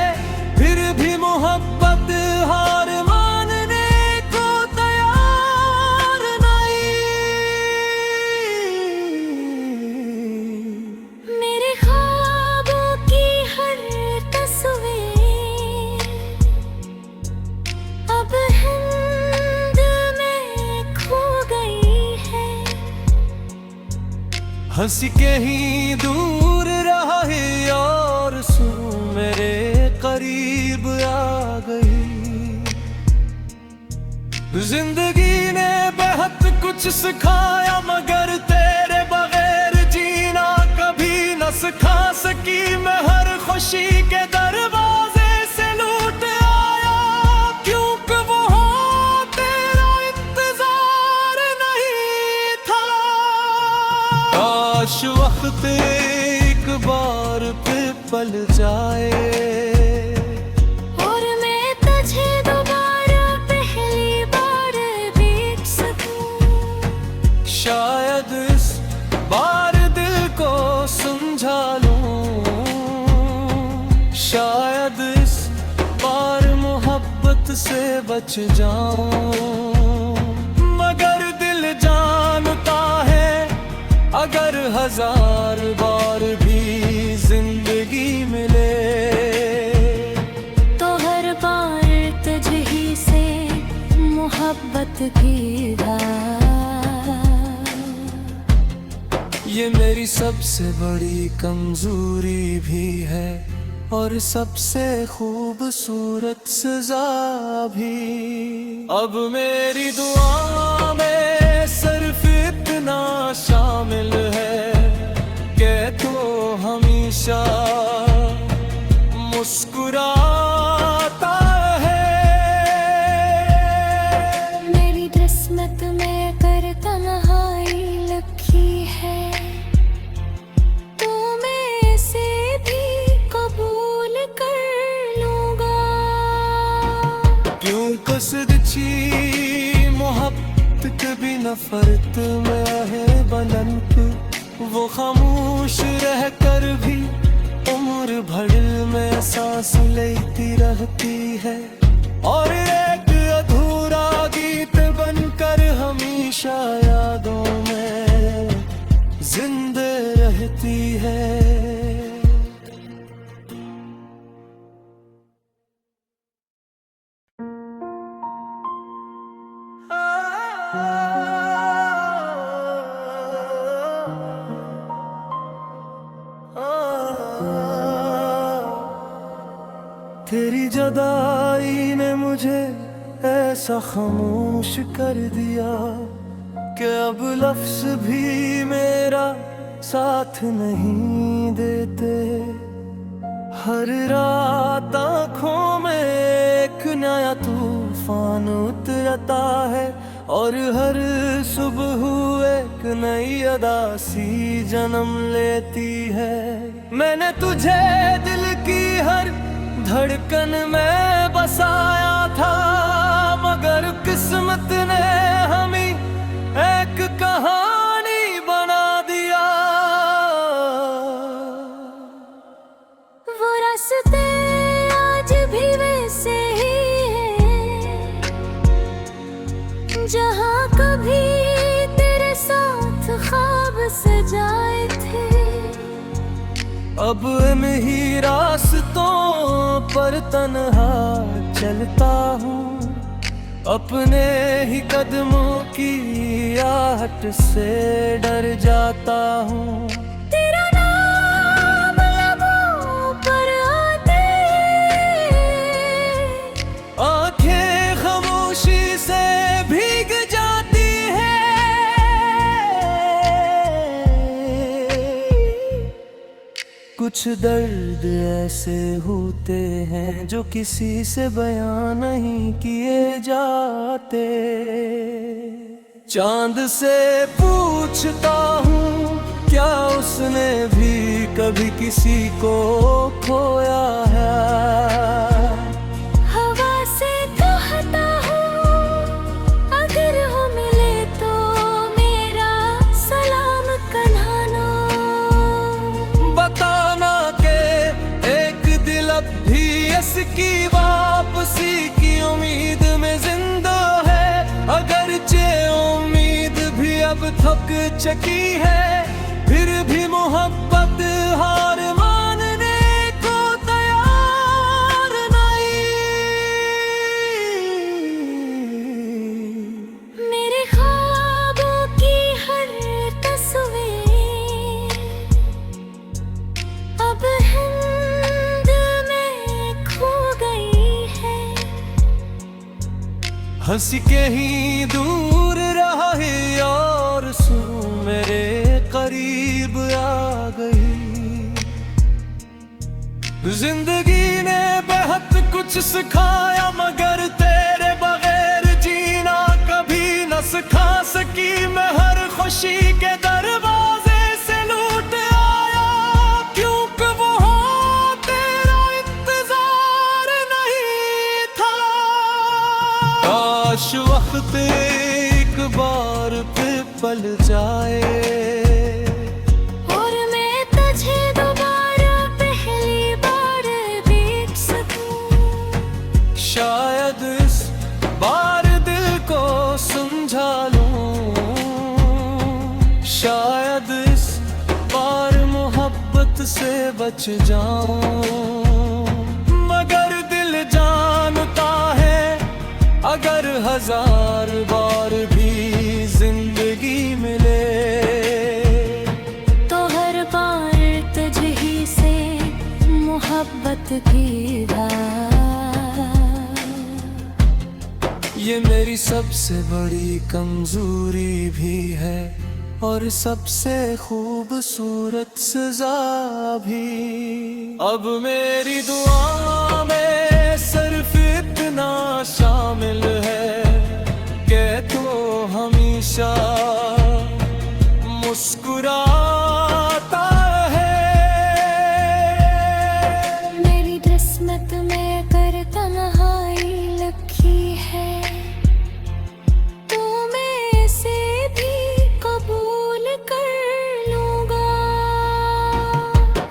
फिर भी मोहब्बत हार मानने को तैयार नहीं। मेरे ख्वाबों की हर तस्वीर अब हिंद में खो गई है। हंसी के ही दूर रहा है और सुर मेरे करीब आ गई। जिंदगी ने बेहद कुछ सिखाया, मगर तेरे बगैर जीना कभी न सिखा सकी। मैं हर खुशी के दरवाजे से लूट आया, क्योंकि वहाँ तेरा इंतजार नहीं था। काश वक्त एक बार फिर पल जाए और मैं तुझे दोबारा पहली बार देख सकूं। शायद इस बार दिल को समझा लूं, शायद इस बार मोहब्बत से बच जाऊं। मगर दिल जानता है अगर हजार बार भी जिंदगी मिले तो हर बार तुझही से मोहब्बत की धार। ये मेरी सबसे बड़ी कमजोरी भी है और सबसे खूबसूरत सजा भी। अब मेरी दुआ में सिर्फ इतना शामिल है कि तू हमेशा मुस्कुराता है। मेरी किस्मत में कर तन्हाई लिखी है, तो मैं इसे भी कबूल कर लूंगा। क्यों कसदची मोहब्बत भी नफरत में है बुलंद, वो खामोश रह कर भी उम्र भर में सांस लेती रहती है और एक अधूरा गीत बनकर हमेशा यादों में जिंदा रहती है। तेरी जुदाई ने मुझे ऐसा खामोश कर दिया कि अब लफ्ज भी मेरा साथ नहीं देते। हर रात आँखों में एक नया तूफान उतरता है और हर सुबह एक नई अदा सी जन्म लेती है। मैंने तुझे दिल की हर धड़कन में बसाया था, मगर किस्मत ने हमें एक कहानी बना दिया। वो रास्ते आज भी वैसे ही हैं जहाँ कभी तेरे साथ ख्वाब सजाए थे। अब मैं ही रास्तों पर तन्हा चलता हूँ, अपने ही कदमों की आहट से डर जाता हूँ। तेरा नाम लबों पर आते आंखें खामोशी से भीग जाती है। कुछ दर्द ऐसे होते हैं जो किसी से बयां नहीं किए जाते। चांद से पूछता हूँ क्या उसने भी कभी किसी को खोया है। हवा से कहता हूँ अगर हो मिले तो मेरा सलाम कहना। बताना के एक दिल अब भी इसकी वापसी की उम्मीद में जिंदा है। अगरचे उम्मीद भी अब थक चुकी है, फिर भी मोहब्बत हार मानने को तैयार नहीं। मेरे ख्वाबों की हर तस्वीर अब हिंद में खो गई है। हंस के ही दूर रहा है और सुर मेरे करीब आ गई। जिंदगी ने बेहद कुछ सिखाया, मगर तेरे बगैर जीना कभी न सिखा सकी। मैं हर खुशी के दरवाजे से लूट आया, क्योंकि वो तेरा इंतजार नहीं था। काश वक्त एक बार फिर पल जाए और मैं तुझे दोबारा पहली बार देख सकूं। शायद इस बार दिल को समझा लूं, शायद इस बार मोहब्बत से बच जाऊं। मगर दिल जानता है अगर हजार बार भी जिंदगी मिले तो हर बार तुझही से मोहब्बत की धार। ये मेरी सबसे बड़ी कमजोरी भी है और सबसे खूबसूरत सजा भी। अब मेरी दुआ में सिर्फ इतना शामिल है कि तू हमेशा मुस्कुराता है। मेरी किस्मत में कर तन्हाई लिखी है, तो मैं इसे भी कबूल कर लूंगा।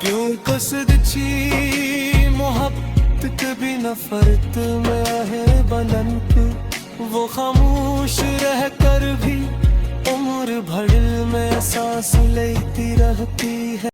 क्यों कसदची मोहब्बत भी नफरत में है बुलंद, वो खामोश रह कर भी उम्र भर में सांस लेती रहती है।